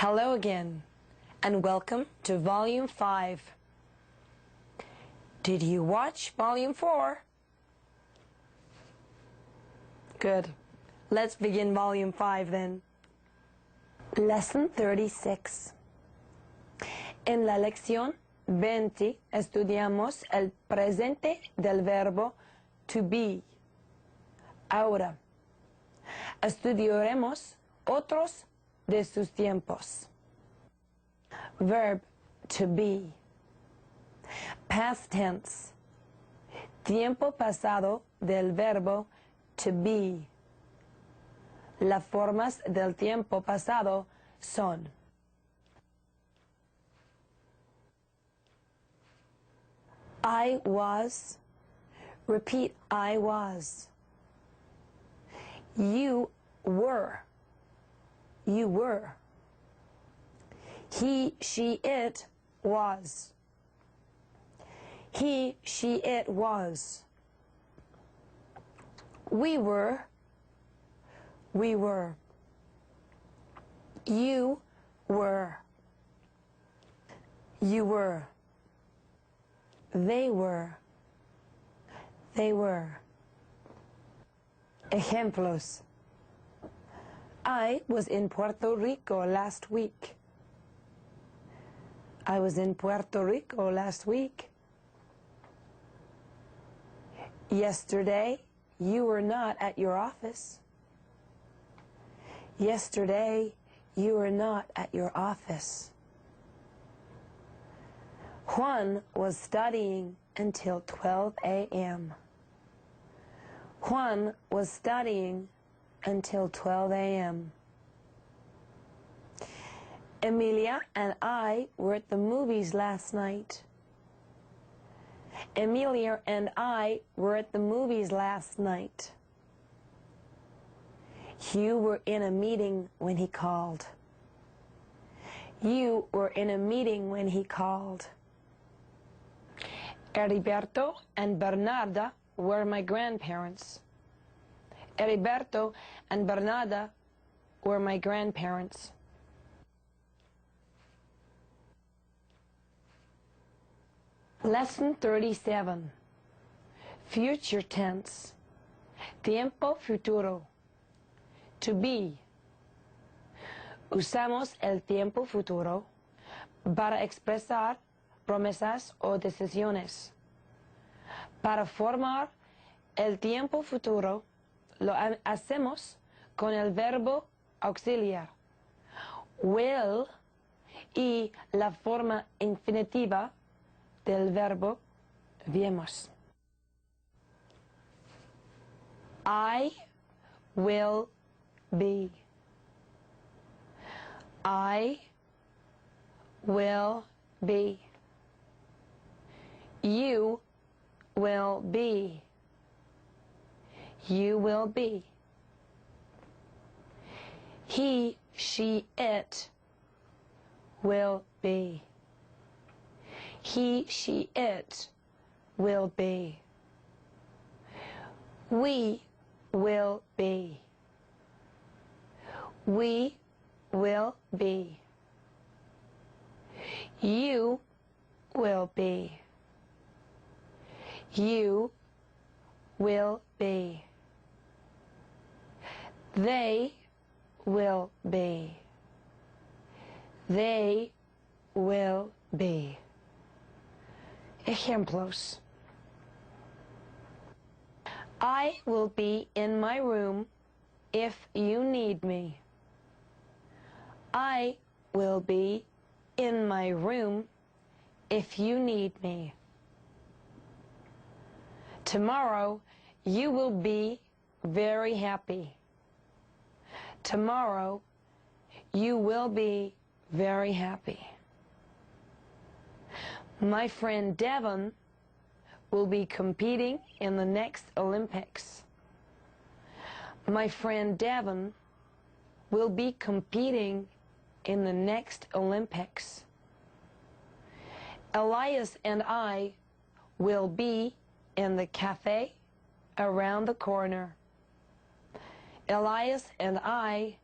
Hello again, and welcome to Volume 5. Did you watch Volume 4? Good. Let's begin Volume 5 then. Lesson 36. En la lección 20 estudiamos el presente del verbo to be. Ahora, estudiaremos otros de sus tiempos. Verb to be. Past tense. Tiempo pasado del verbo to be. Las formas del tiempo pasado son: I was. Repeat, I was. You were. You were. He, she, it was. He, she, it was. We were. We were. You were. You were. They were. They were. Ejemplos. I was in Puerto Rico last week. I was in Puerto Rico last week. Yesterday, you were not at your office. Yesterday, you were not at your office. Juan was studying until 12 a.m. Juan was studying until 12 a.m. Emilia and I were at the movies last night. Emilia and I were at the movies last night. You were in a meeting when he called. You were in a meeting when he called. Heriberto and Bernarda were my grandparents. Heriberto and Bernarda were my grandparents. Lesson 37. Future tense. Tiempo futuro. To be. Usamos el tiempo futuro para expresar promesas o decisiones. Para formar el tiempo futuro, lo hacemos con el verbo auxiliar, will, y la forma infinitiva del verbo viemos. I will be. I will be. You will be. You will be. He, she, it will be. He, she, it will be. We will be. We will be. You will be. You will be. They will be. They will be. Ejemplos. I will be in my room if you need me. I will be in my room if you need me. Tomorrow, you will be very happy. Tomorrow, you will be very happy. My friend Devon will be competing in the next Olympics. My friend Devon will be competing in the next Olympics. Elias and I will be in the cafe around the corner. Elias and I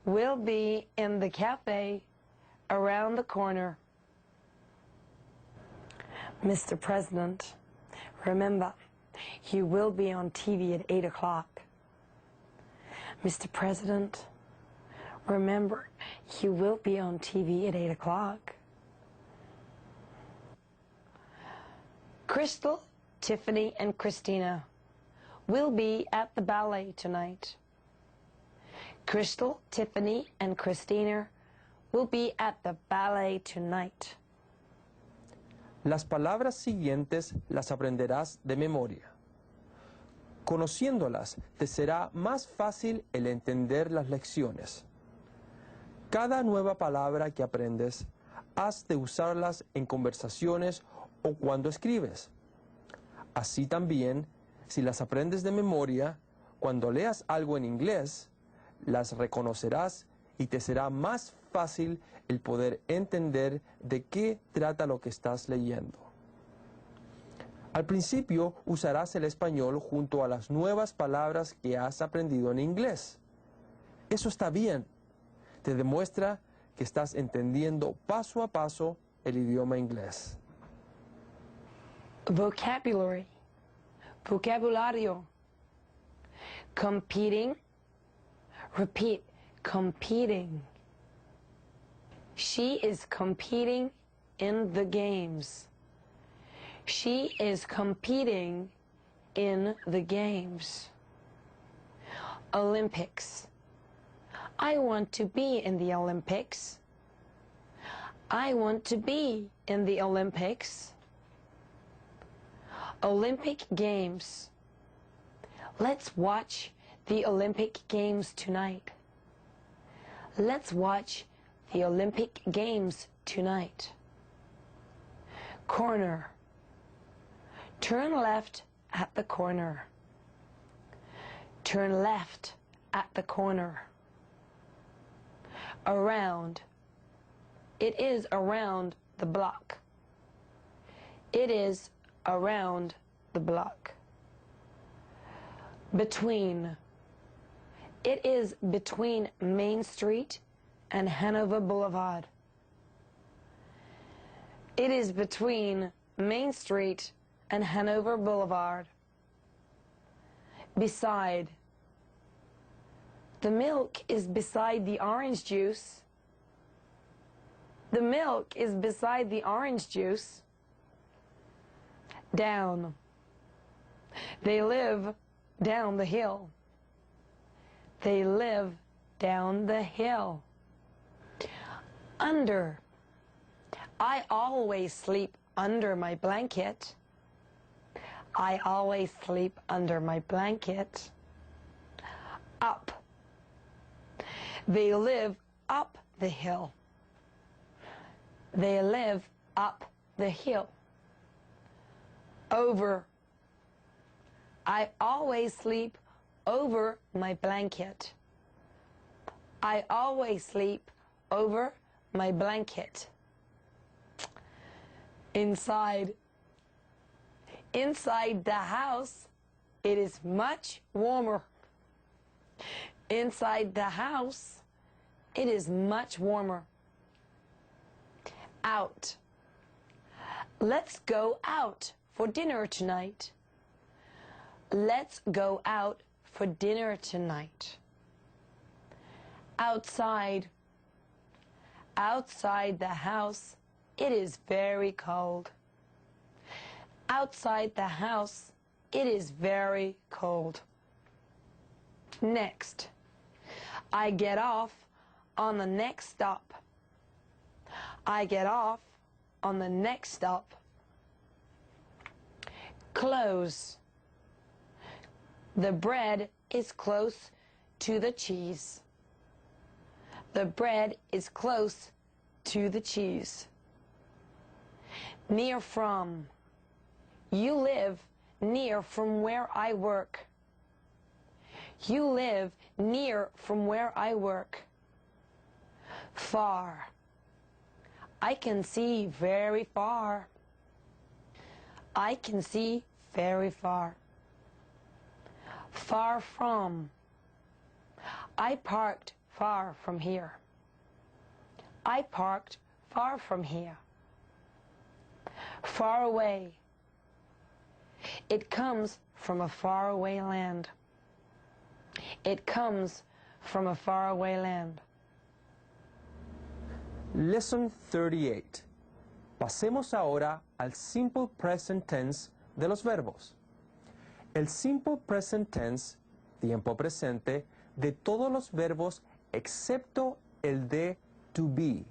will be in the cafe around the corner. Mr. President, remember, you will be on TV at 8 o'clock. Mr. President, remember, you will be on TV at 8 o'clock. Crystal, Tiffany, and Christina will be at the ballet tonight. Crystal, Tiffany, and Christina will be at the ballet tonight. Las palabras siguientes las aprenderás de memoria. Conociéndolas, te será más fácil el entender las lecciones. Cada nueva palabra que aprendes, has de usarlas en conversaciones o cuando escribes. Así también, si las aprendes de memoria, cuando leas algo en inglés, las reconocerás y te será más fácil el poder entender de qué trata lo que estás leyendo. Al principio usarás el español junto a las nuevas palabras que has aprendido en inglés. Eso está bien. Te demuestra que estás entendiendo paso a paso el idioma inglés. Vocabulary. Vocabulario. Competing. Repeat. Competing. She is competing in the games. She is competing in the games. Olympics. I want to be in the Olympics. I want to be in the Olympics. Olympic Games. Let's watch the Olympic Games tonight. Let's watch the Olympic Games tonight. Corner. Turn left at the corner. Turn left at the corner. Around. It is around the block. It is around the block. Between. It is between Main Street and Hanover Boulevard. It is between Main Street and Hanover Boulevard. Beside. The milk is beside the orange juice. The milk is beside the orange juice. Down. They live down the hill. They live down the hill. Under. I always sleep under my blanket. I always sleep under my blanket. Up. They live up the hill. They live up the hill. Over. I always sleep over my blanket. I always sleep over my blanket. Inside. Inside the house, it is much warmer. Inside the house, it is much warmer. Out. Let's go out for dinner tonight. Let's go out for dinner tonight. Outside. Outside the house, it is very cold. Outside the house, it is very cold. Next. I get off on the next stop. I get off on the next stop. Close. The bread is close to the cheese. The bread is close to the cheese. Near from. You live near from where I work. You live near from where I work. Far. I can see very far. I can see very far. Far from. I parked far from here. I parked far from here. Far away. It comes from a faraway land. It comes from a faraway land. Lesson 38. Pasemos ahora al simple present tense de los verbos. El simple present tense, tiempo presente, de todos los verbos excepto el de to be,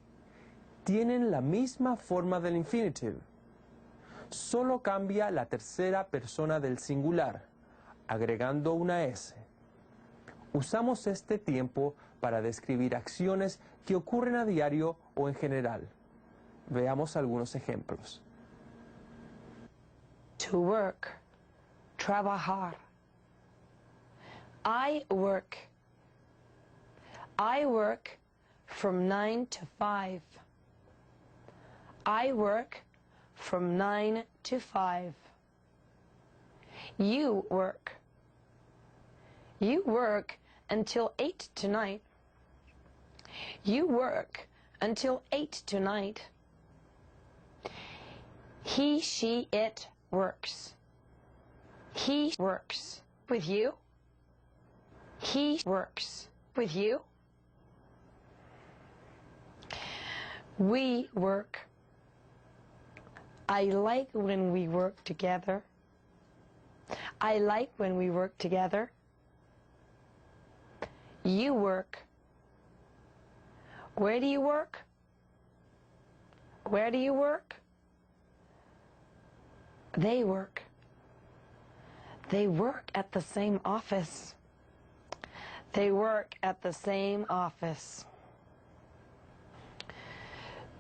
tienen la misma forma del infinitive. Solo cambia la tercera persona del singular, agregando una S. Usamos este tiempo para describir acciones que ocurren a diario o en general. Veamos algunos ejemplos. To work. Trabajar. I work. I work from 9 to 5. I work from 9 to 5. You work. You work until 8 tonight. You work until 8 tonight. He, she, it works. He works with you. He works with you. We work. I like when we work together. I like when we work together. You work. Where do you work? Where do you work? They work. They work at the same office. They work at the same office.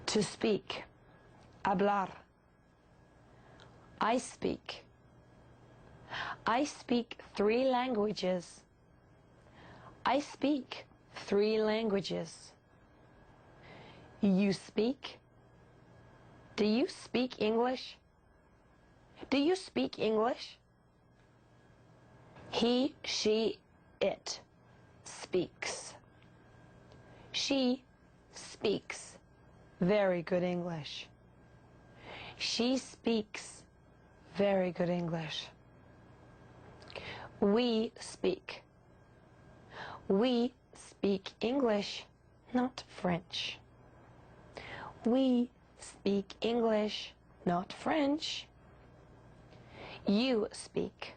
To speak. Hablar. I speak. I speak 3 languages. I speak 3 languages. You speak. Do you speak English? Do you speak English? He, she, it speaks. She speaks very good English. She speaks very good English. We speak. We speak English, not French. We speak English, not French. You speak.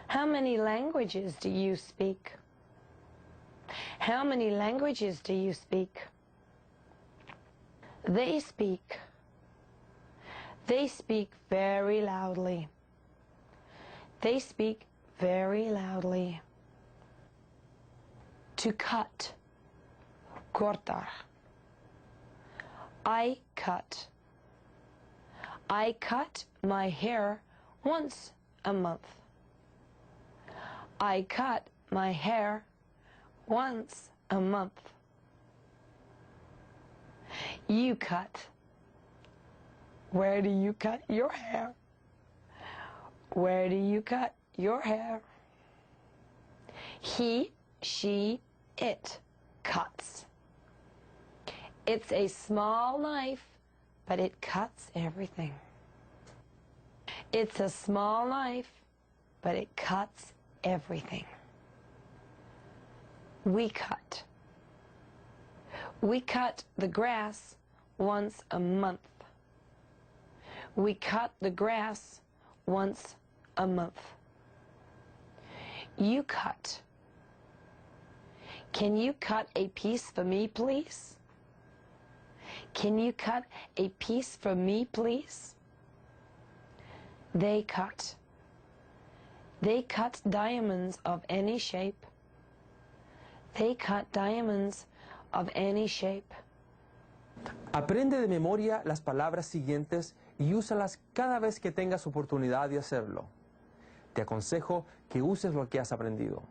How many languages do you speak? How many languages do you speak? They speak. They speak very loudly. They speak very loudly. To cut. Cortar. I cut. I cut my hair once a month. I cut my hair once a month. You cut. Where do you cut your hair? Where do you cut your hair? He, she, it cuts. It's a small knife, but it cuts everything. It's a small knife, but it cuts everything. We cut. We cut the grass once a month. We cut the grass once a month. You cut. Can you cut a piece for me, please? Can you cut a piece for me, please? They cut. They cut diamonds of any shape. They cut diamonds of any shape. Aprende de memoria las palabras siguientes y úsalas cada vez que tengas oportunidad de hacerlo. Te aconsejo que uses lo que has aprendido.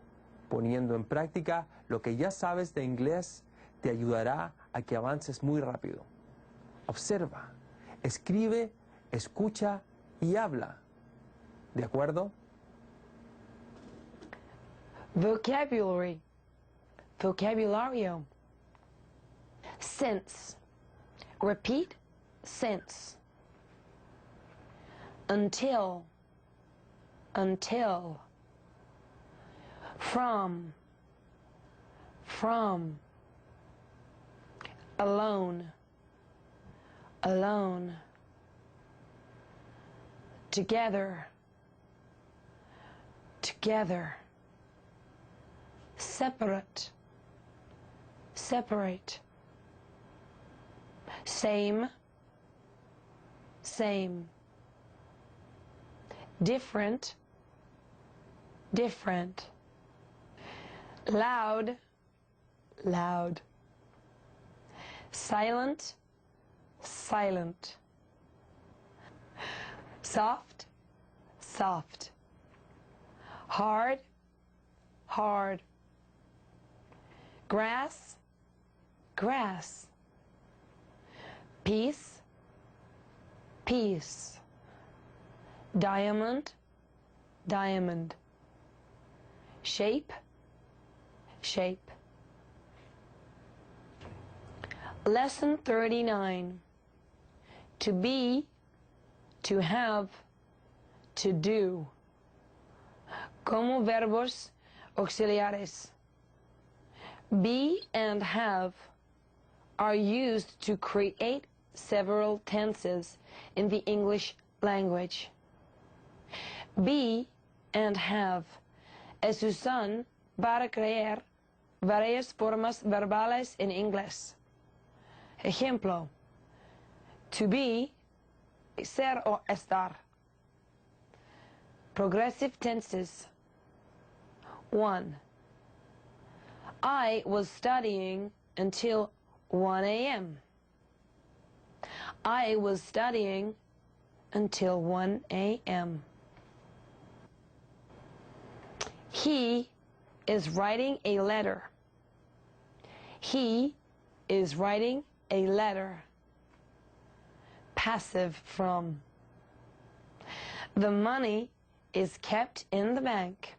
Poniendo en práctica lo que ya sabes de inglés te ayudará a que avances muy rápido. Observa, escribe, escucha y habla. ¿De acuerdo? Vocabulary. Vocabulario. Since. Repeat, since. Until. Until. From. From. Alone. Alone. Together. Together. Separate. Separate. Same. Same. Different. Different. Loud. Loud. Silent. Silent. Soft. Soft. Hard. Hard. Grass. Grass. Peace. Peace. Diamond. Diamond. Shape. Shape. Lesson 39. To be, to have, to do. Como verbos auxiliares. Be and have are used to create several tenses in the English language. Be and have es usan para crear varias formas verbales en inglés. Ejemplo, to be, ser o estar. Progressive tenses. 1. I was studying until 1 a.m. I was studying until 1 a.m. He is writing a letter. He is writing a letter. Passive from. The money is kept in the bank.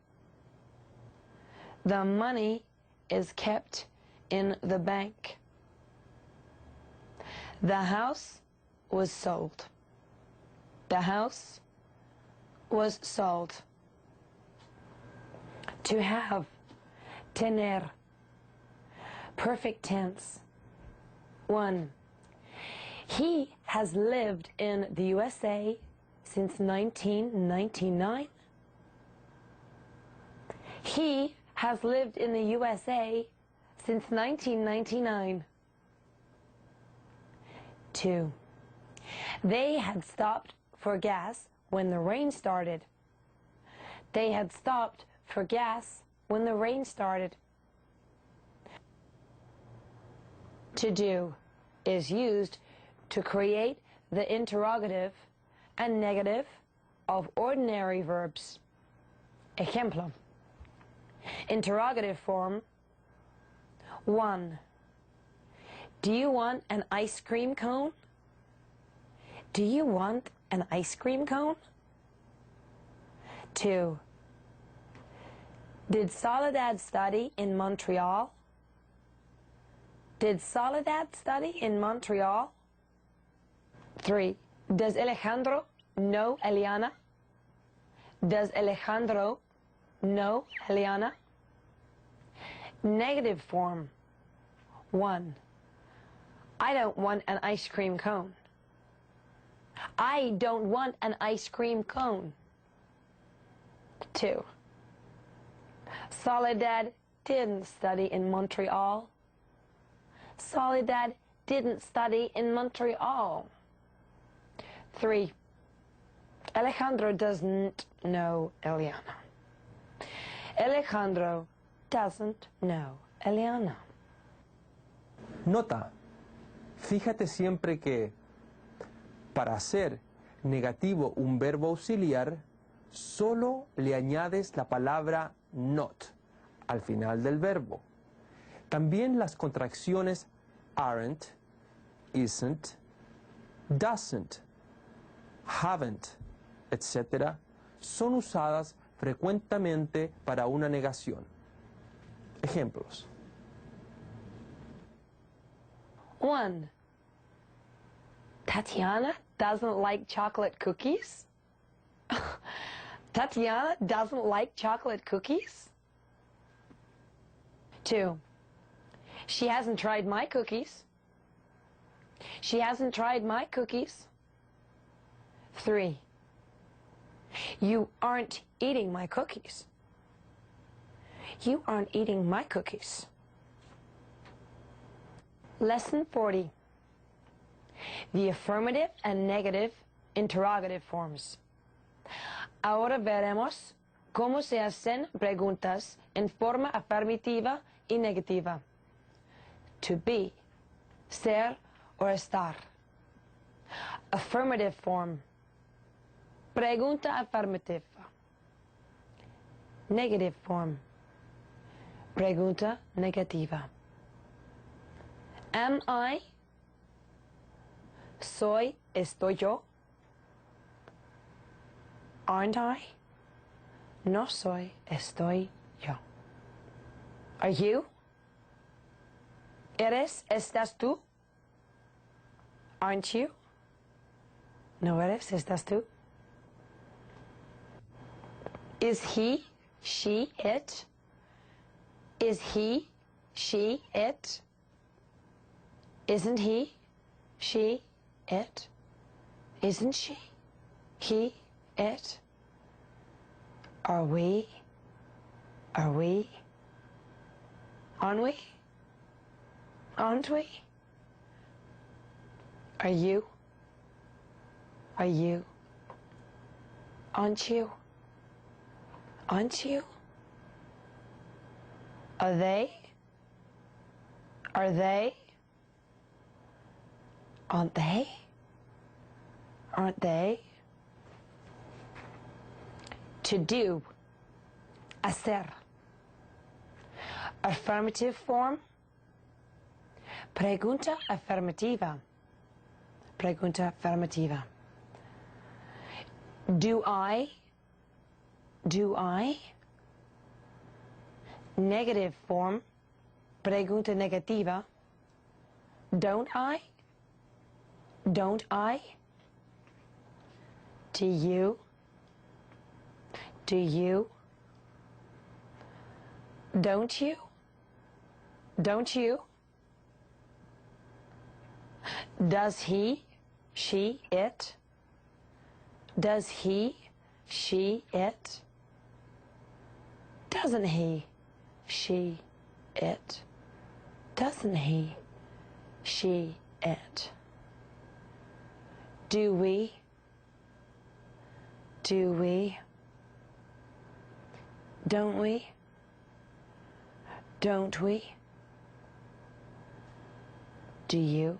The money is kept in the bank. The house was sold. The house was sold. To have. Tener. Perfect tense. 1. He has lived in the USA since 1999. He has lived in the USA since 1999. 2. They had stopped for gas when the rain started. They had stopped for gas when the rain started. To do is used to create the interrogative and negative of ordinary verbs. Ejemplo. Interrogative form. 1. Do you want an ice cream cone? Do you want an ice cream cone? 2. Did Soledad study in Montreal? Did Soledad study in Montreal? 3. Does Alejandro know Eliana? Does Alejandro know Eliana? Negative form. 1. I don't want an ice cream cone. I don't want an ice cream cone. 2. Soledad didn't study in Montreal. Soledad didn't study in Montreal. 3. Alejandro doesn't know Eliana. Alejandro doesn't know Eliana. Nota, fíjate siempre que para hacer negativo un verbo auxiliar, solo le añades la palabra not al final del verbo. También las contracciones aren't, isn't, doesn't, haven't, etc. son usadas frecuentemente para una negación. Ejemplos. 1. Tatiana doesn't like chocolate cookies? Tatiana doesn't like chocolate cookies? 2. She hasn't tried my cookies. She hasn't tried my cookies. 3. You aren't eating my cookies. You aren't eating my cookies. Lesson 40. The affirmative and negative interrogative forms. Ahora veremos cómo se hacen preguntas en forma afirmativa y negativa. To be, ser o estar. Affirmative form. Pregunta afirmativa. Negative form. Pregunta negativa. Am I? Soy, estoy yo. Aren't I? No soy, estoy yo. Are you? Eres, estás tú. Aren't you? No eres, estás tú. Is he, she, it? Is he, she, it? Isn't he, she, it? Isn't she, he, it? Are we? Are we? Aren't we? Aren't we? Are you? Are you? Aren't you? Aren't you? Are they? Are they? Aren't they? Aren't they? To do. Hacer. Affirmative form. Pregunta afirmativa. Pregunta afirmativa. Do I? Do I? Negative form. Pregunta negativa. Don't I? Don't I? Do you? Do you? Don't you? Don't you? Does he, she, it? Does he, she, it? Doesn't he, she, it? Doesn't he, she, it? Do we? Do we? Don't we? Don't we? Do you?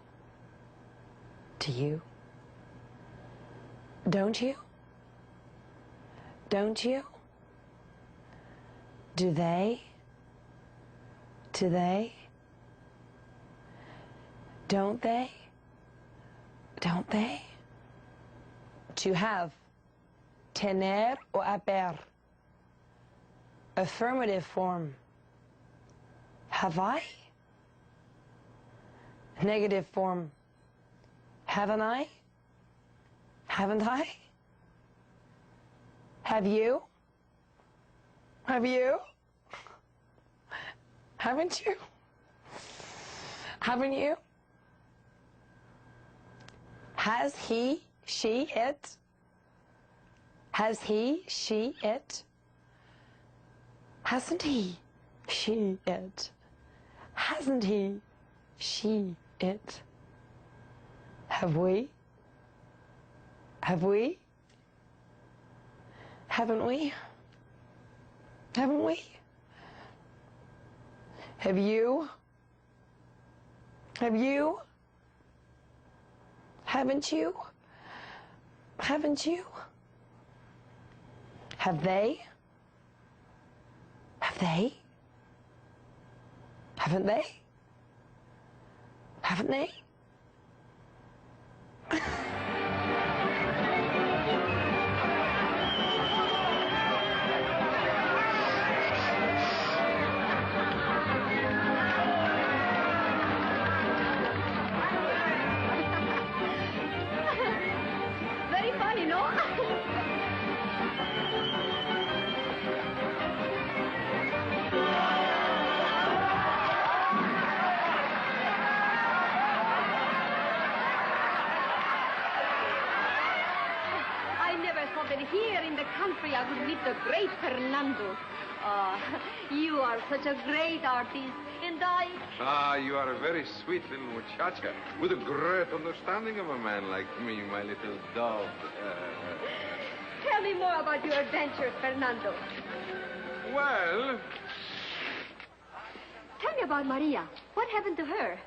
Do you? Don't you? Don't you? Do they? Do they? Don't they? Don't they? To have. Tener o haber. Affirmative form. Have I? Negative form. Haven't I? Haven't I? Have you? Have you? Haven't you? Haven't you? Has he, she, it? Has he, she, it? Hasn't he, she, it? Hasn't he, she, it? Have we? Have we? Haven't we? Haven't we? Have you? Have you? Haven't you? Haven't you? Have they? Have they? Haven't they? Haven't they? that here in the country I would meet the great Fernando. You are such a great artist, and I... Ah, you are a very sweet little muchacha, with a great understanding of a man like me, my little dove. Tell me more about your adventures, Fernando. Well... Tell me about Maria. What happened to her?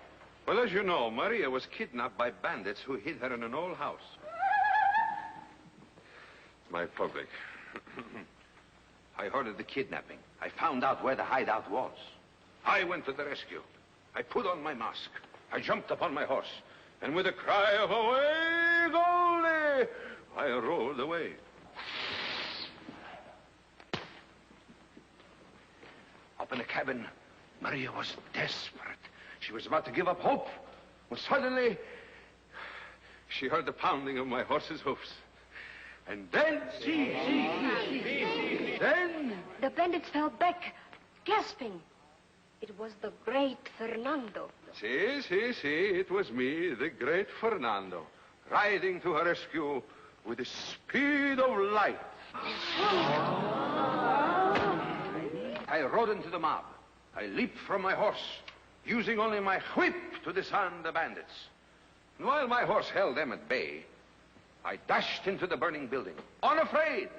Well, as you know, Maria was kidnapped by bandits who hid her in an old house. My public. I ordered the kidnapping. I found out where the hideout was. I went to the rescue. I put on my mask. I jumped upon my horse. And with a cry of "Away, Goldie!" I rolled away. Up in the cabin, Maria was desperate. She was about to give up hope when suddenly she heard the pounding of my horse's hoofs. And then... Then... The bandits fell back, gasping. It was the great Fernando. See, it was me, the great Fernando, riding to her rescue with the speed of light. I rode into the mob. I leaped from my horse, using only my whip to disarm the bandits. And while my horse held them at bay, I dashed into the burning building, unafraid.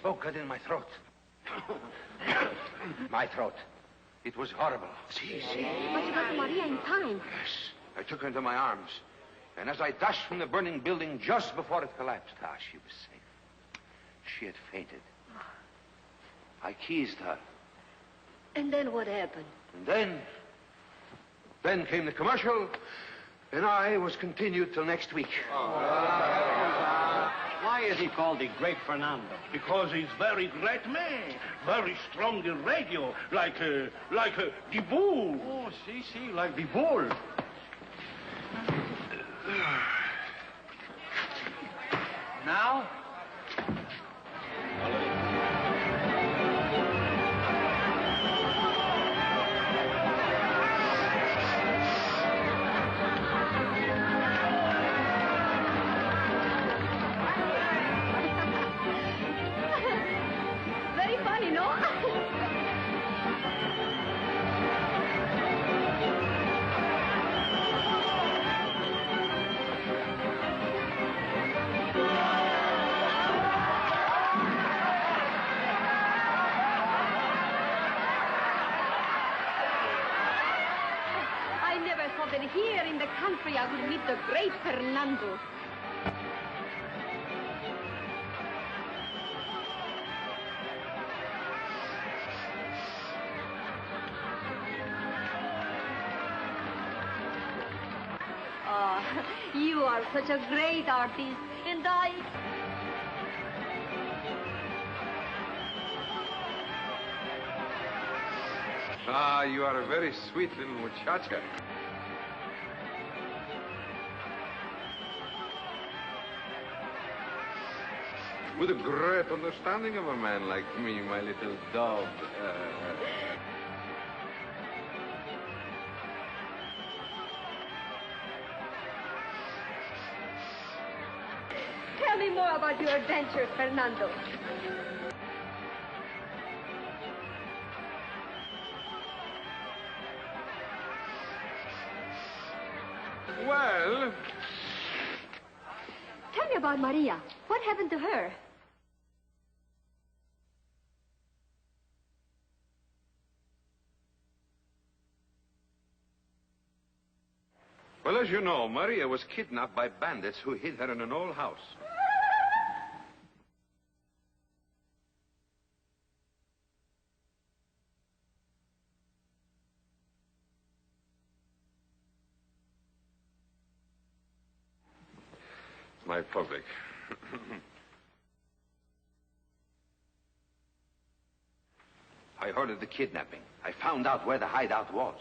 Smoke got in my throat. My throat. It was horrible. See. But you got to Maria in time. Yes. I took her into my arms. And as I dashed from the burning building just before it collapsed, she was safe. She had fainted. I kissed her. And then what happened? And then came the commercial, and I was continued till next week. Why is he called the Great Fernando? Because he's very great man, very strong in radio, like the bull. Oh, see, like the bull. Now? Very funny, no? I never thought that here in the country I would meet the great Fernando. You are such a great artist, and I... Ah, you are a very sweet little muchacha. With a great understanding of a man like me, my little dove. Tell me more about your adventures, Fernando. Well... Tell me about Maria. What happened to her? Well, as you know, Maria was kidnapped by bandits who hid her in an old house. My public. I ordered the kidnapping. I found out where the hideout was.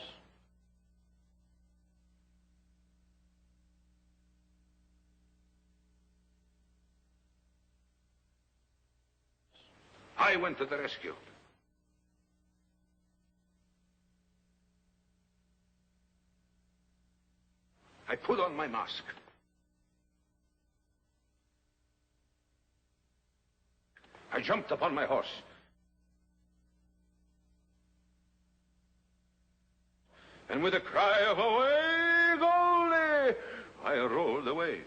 I went to the rescue. I put on my mask. jumped upon my horse. And with a cry of away, Goldie, I rolled away.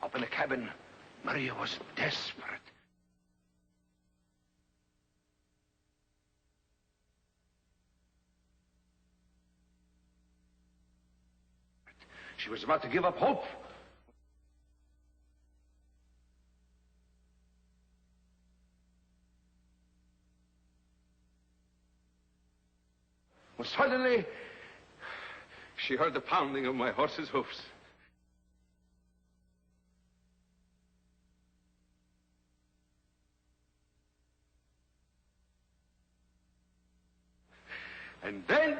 Up in the cabin, Maria was desperate. She was about to give up hope. When suddenly, she heard the pounding of my horse's hoofs. And then,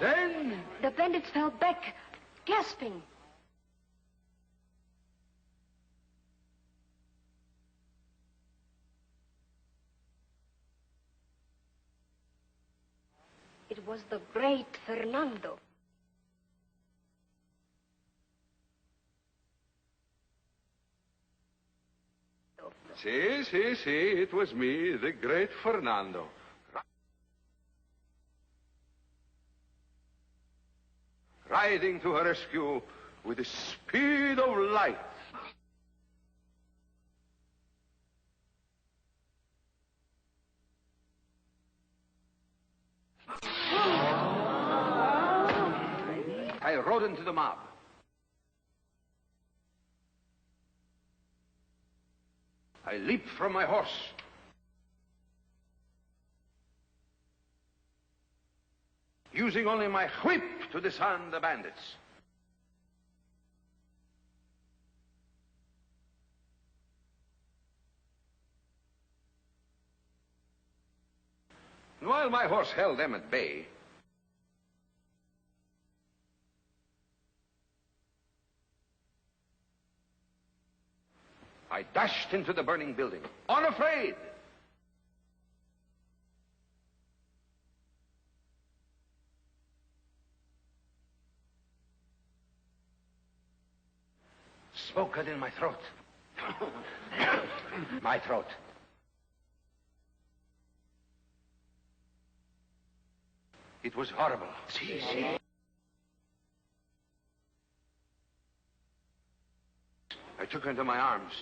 then... The bandits fell back, gasping. It was the great Fernando. See, it was me, the great Fernando. Riding to her rescue with the speed of light. I rode into the mob. I leaped from my horse. Using only my whip to disarm the bandits. And while my horse held them at bay, I dashed into the burning building, unafraid. Spoke it in my throat. My throat. It was horrible. See. I took her into my arms.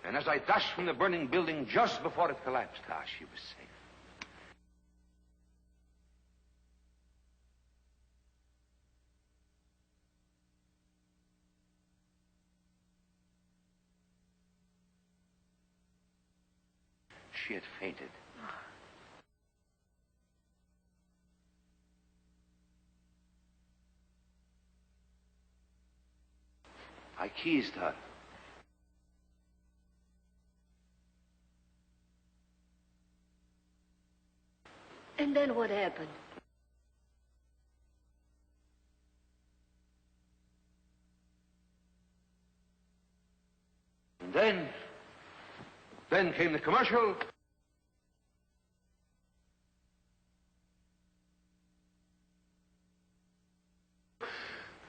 And as I dashed from the burning building just before it collapsed, she was safe. She had fainted. I keysed her. And then what happened? And then came the commercial.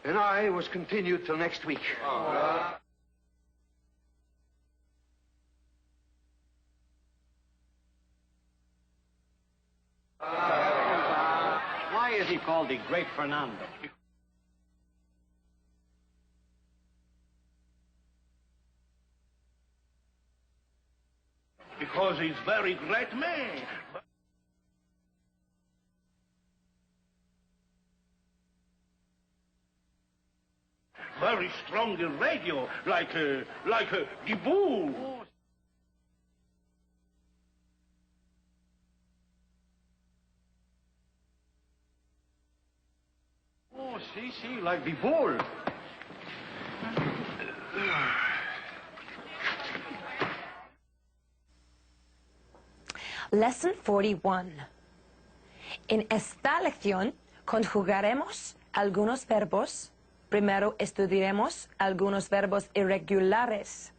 And I was continued till next week. Why is he called the Great Fernando? Because he's very great man. Very strong in radio, like the bull. Oh, see, like the bull. Lesson 41. En esta lección conjugaremos algunos verbos primero estudiaremos algunos verbos irregulares.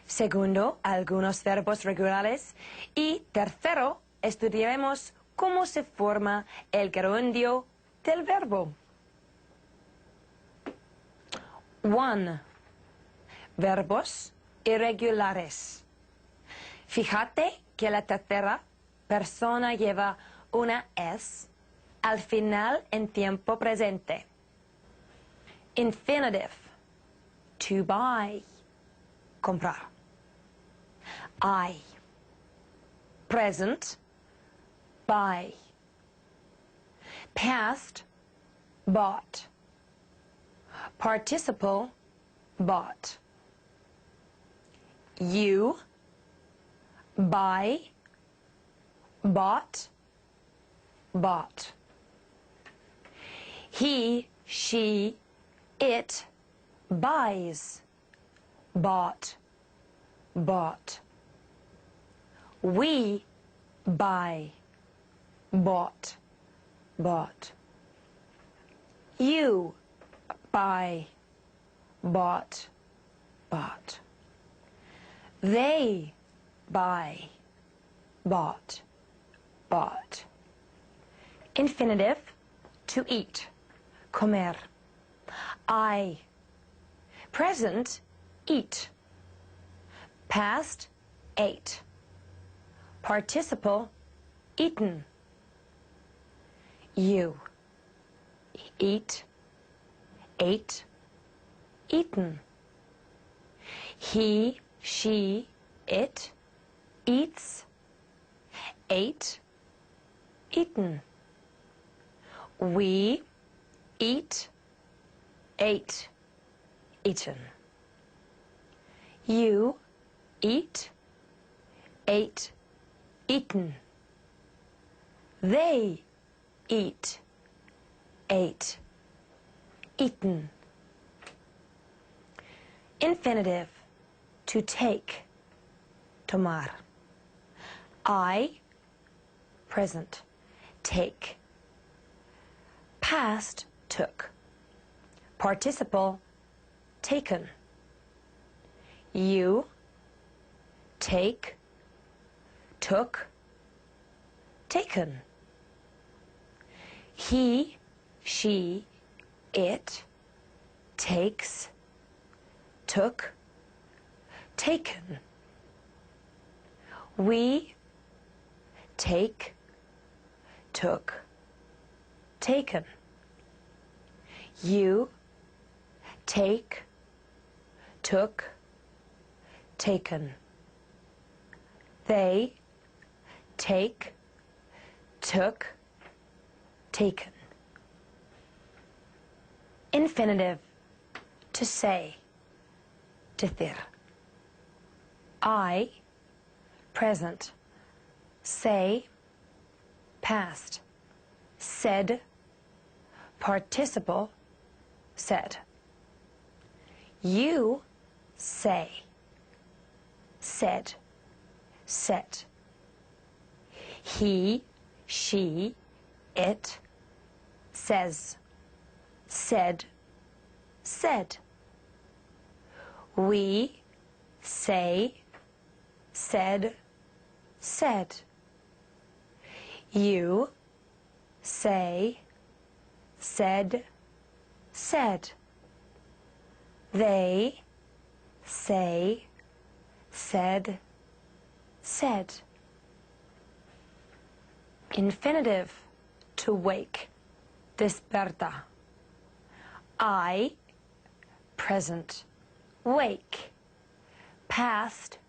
Segundo, algunos verbos regulares. Y tercero, estudiaremos cómo se forma el gerundio del verbo. 1. Verbos irregulares. Fíjate que la tercera persona lleva una S al final en tiempo presente. Infinitive. To buy. Comprar. I. Present. Buy. Past. Bought. Participle. Bought. You. Buy. Bought. Bought. He, she, it buys. Bought. Bought. We buy. Bought. Bought. You buy. Bought. Bought. They buy. Bought. Bought. Infinitive, to eat. Comer. I. Present, eat. Past, ate. Participle, eaten. You. Eat. Ate. Eaten. He, she, it eats. Ate. Eaten. We eat. Ate. Eaten. You eat. Ate. Eaten. They eat. Ate. Eaten. Infinitive, to take. Tomar. I. Present. Take. Past, took. Participle, taken. You. Take. Took. Taken. He, she, it takes. Took. Taken. We take. Took. Taken. You take. Took. Taken. They take. Took. Taken. Infinitive, to say. Decir. I. Present. Say. Past. Said. Participle. Said. You say. Said. Said. He, she, it says. Said. Said. We say. Said. Said. You say. Said. Said. They say. Said. Said. Infinitive, to wake. Desperta. I. Present. Wake. Past.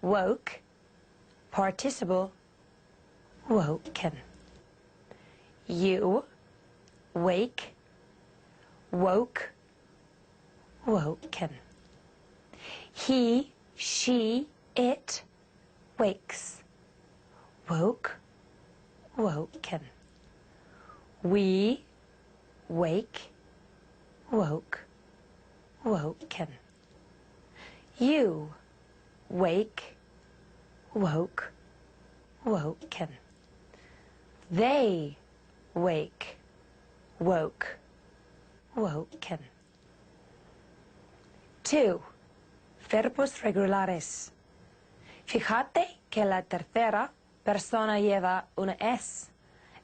Woke. Participle. Woken. You. Wake. Woke. Woken. He, she, it wakes. Woke. Woken. We wake. Woke. Woken. You wake. Woke. Woken. They wake. Woke. Woken. 2. Verbos regulares. Fíjate que la tercera persona lleva una S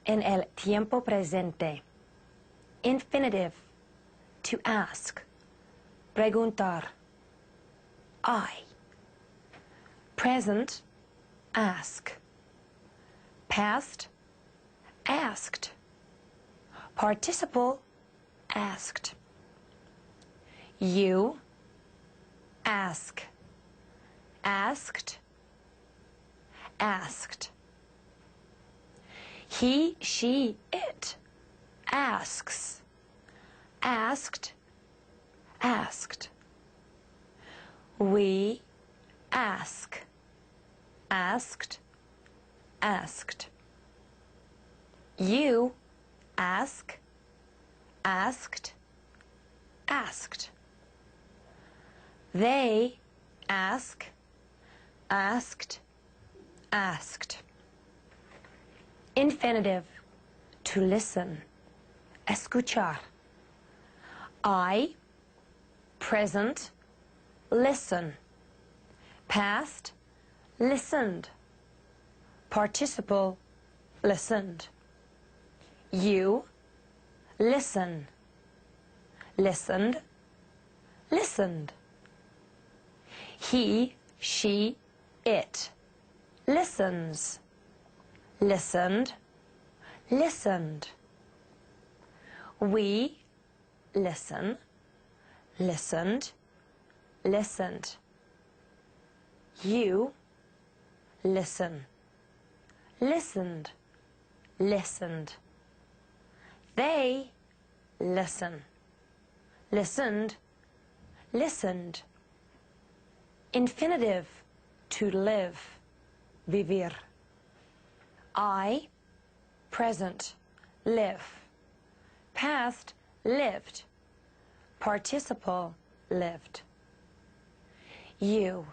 en el tiempo presente. Infinitive. To ask. Preguntar. I. Present. Ask. Past. Asked. Participle. Asked. You. Ask. Asked. Asked. He, she, it. Asks. Asked. Asked. We. Ask. Asked. Asked. You. Ask. Asked. Asked. They. Ask. Asked. Asked. Infinitive. To listen. Escuchar. I. Present. Listen. Past. Listened. Participle. Listened. You. Listen. Listened. Listened. He, she, it. Listens. Listened. Listened. We. Listen. Listened. Listened. You. Listen. Listened. Listened. They. Listen. Listened. Listened. Infinitive. To live. Vivir. I. Present. Live. Past. Lived. Participle. Lived. You.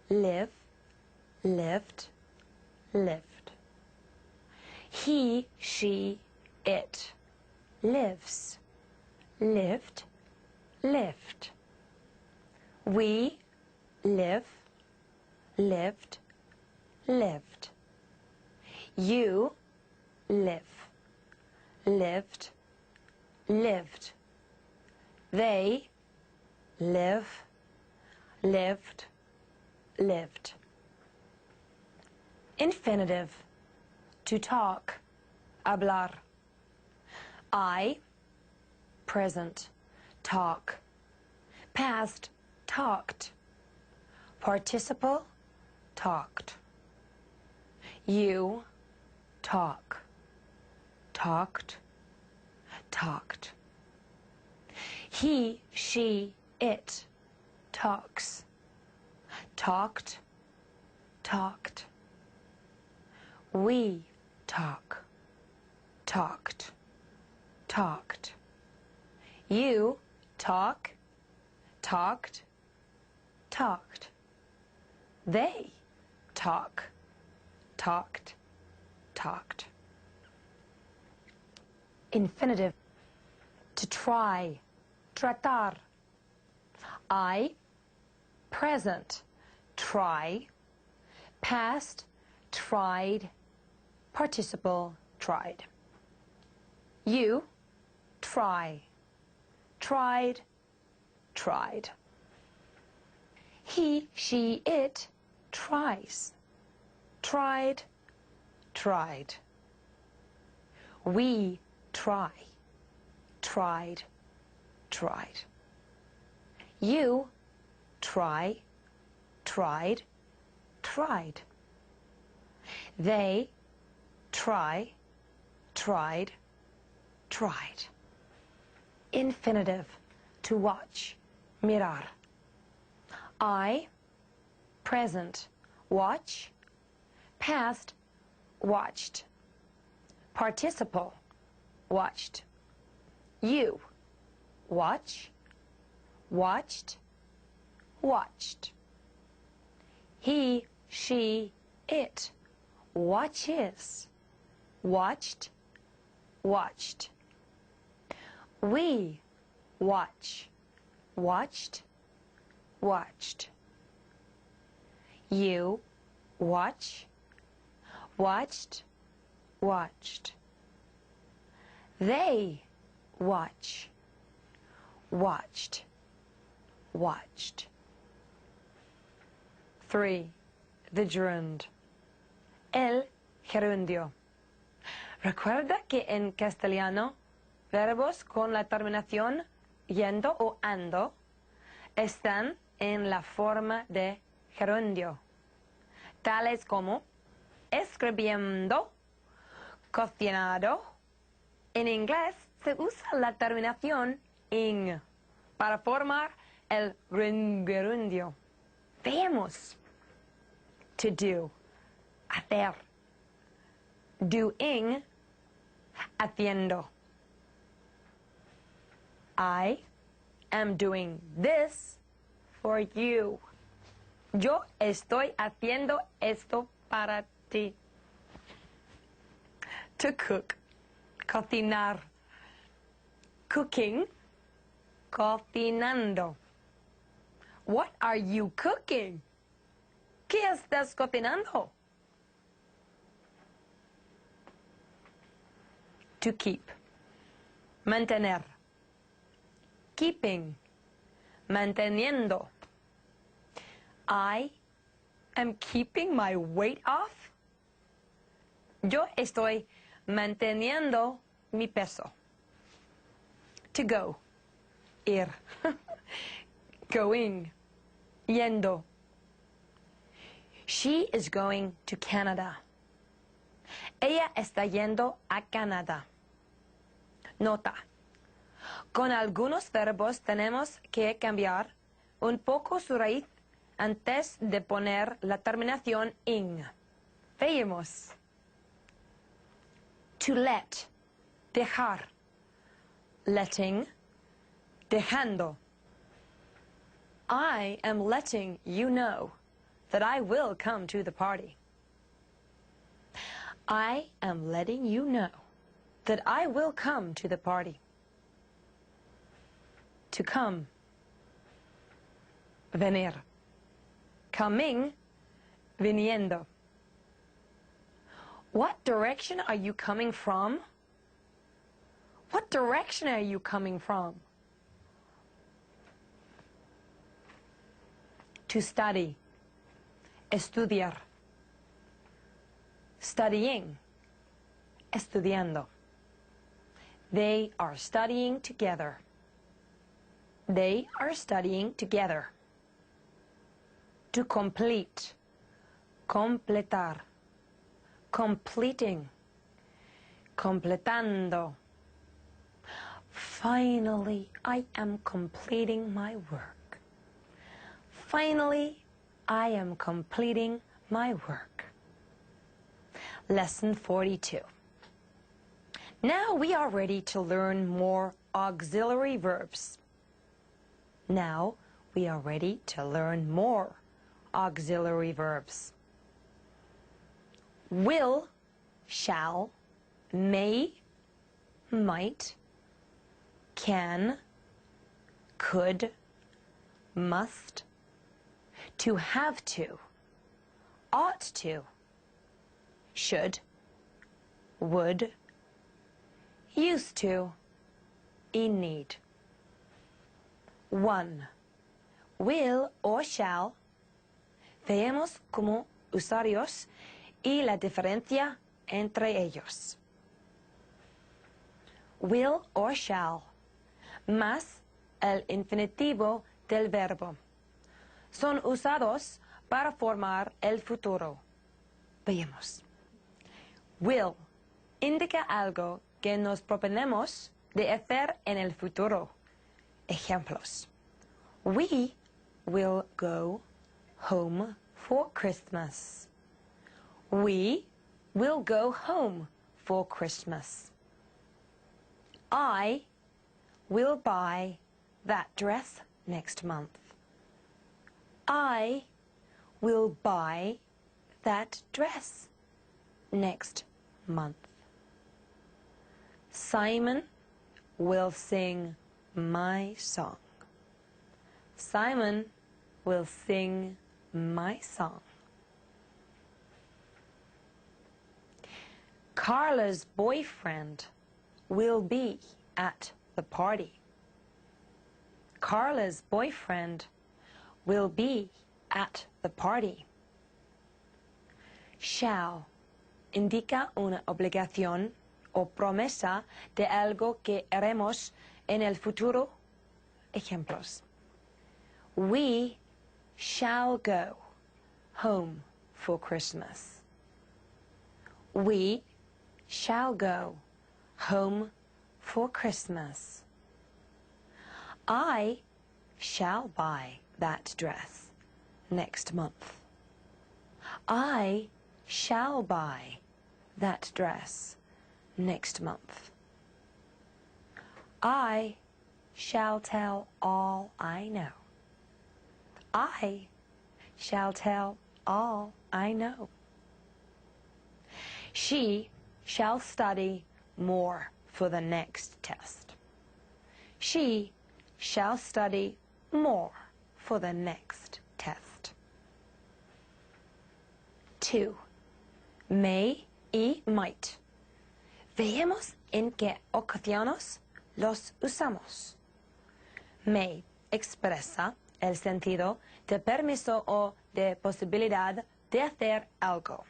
Live. Lived. Lived. He, she, it. Lives. Lived. Lived. We. Live. Lived. Lived. You. Live. Lived. Lived. They. Live. Lived. Lived. Infinitive. To talk. Hablar. I. Present. Talk. Past. Talked. Participle. Talked. You. Talk. Talked. Talked. He, she, it. Talks. Talked. Talked. We talk. Talked. Talked. You talk. Talked. Talked. They talk. Talked. Talked. Infinitive. To try. Tratar. I. Present. Try. Past. Tried. Participle. Tried. You. Try. Tried. Tried. He, she, it. Tries. Tried. Tried. We. Try. Tried. Tried. You. Try. Tried. Tried. They. Try. Tried. Tried. Infinitive. To watch. Mirar. I. Present. Watch. Past. Watched. Participle. Watched. You. Watch. Watched. Watched. He, she, it. Watches. Watched. Watched. We. Watch. Watched. watched. You watch, watched, watched. They watch, watched, watched. 3. The gerund. El gerundio. Recuerda que en castellano, verbos con la terminación yendo o ando están en la forma de gerundio, tales como escribiendo, cocinado. En inglés se usa la terminación ing para formar el gerundio. Veamos. To do, hacer. Doing, haciendo. I am doing this for you. Yo estoy haciendo esto para ti. To cook, cocinar. Cooking, cocinando. What are you cooking? ¿Qué estás cocinando? To keep, mantener. Keeping, manteniendo. I am keeping my weight off. Yo estoy manteniendo mi peso. To go, ir. Going, yendo. She is going to Canada. Ella está yendo a Canadá. Nota. Con algunos verbos tenemos que cambiar un poco su raíz antes de poner la terminación ing. Veamos. To let, dejar. Letting, dejando. I am letting you know that I will come to the party. I am letting you know that I will come to the party. To come, venir. Coming, viniendo. What direction are you coming from? What direction are you coming from? To study, estudiar. Studying, estudiando. They are studying together. They are studying together. To complete, completar. Completing, completando. Finally, I am completing my work. Finally, I am completing my work. Lesson 42. Now we are ready to learn more auxiliary verbs. Now we are ready to learn more auxiliary verbs. Will, shall, may, might, can, could, must, to have to, ought to, should, would, used to, in need. 1. Will or shall. Veamos cómo usarlos y la diferencia entre ellos. Will or shall, más el infinitivo del verbo. Son usados para formar el futuro. Veamos. Will indica algo que nos proponemos de hacer en el futuro. Ejemplos. We will go home for Christmas. We will go home for Christmas. I will buy that dress next month. I will buy that dress next month. Simon will sing my song. Simon will sing my song. Carla's boyfriend will be at the party. Carla's boyfriend will be at the party. Shall indica una obligación o promesa de algo que haremos en el futuro. Ejemplos. We shall go home for Christmas. We shall go home for Christmas. I shall buy that dress next month. I shall buy that dress next month. I shall tell all I know. I shall tell all I know. She shall study more for the next test. She shall study more for the next test. 2. May y might. Veamos en qué ocasiones los usamos. May expresa el sentido de permiso o de posibilidad de hacer algo.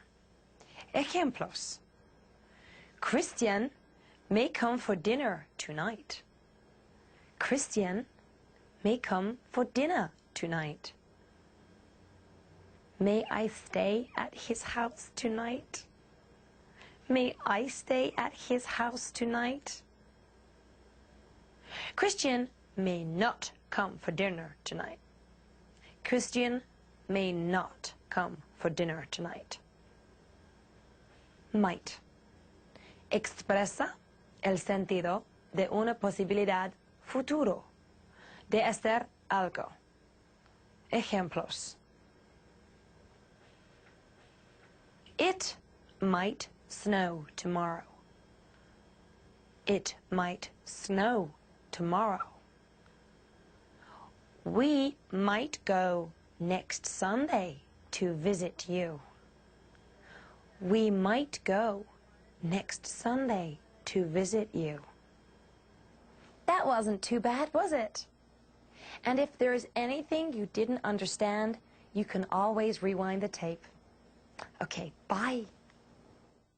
Ejemplos. Christian may come for dinner tonight. Christian may come for dinner tonight. May I stay at his house tonight? May I stay at his house tonight? Christian may not come for dinner tonight. Christian may not come for dinner tonight. Might. Expresa el sentido de una posibilidad futuro de hacer algo. Ejemplos. It might snow tomorrow. It might snow tomorrow. We might go next Sunday to visit you. We might go next Sunday to visit you. That wasn't too bad, was it? And if there is anything you didn't understand, you can always rewind the tape. Okay, bye.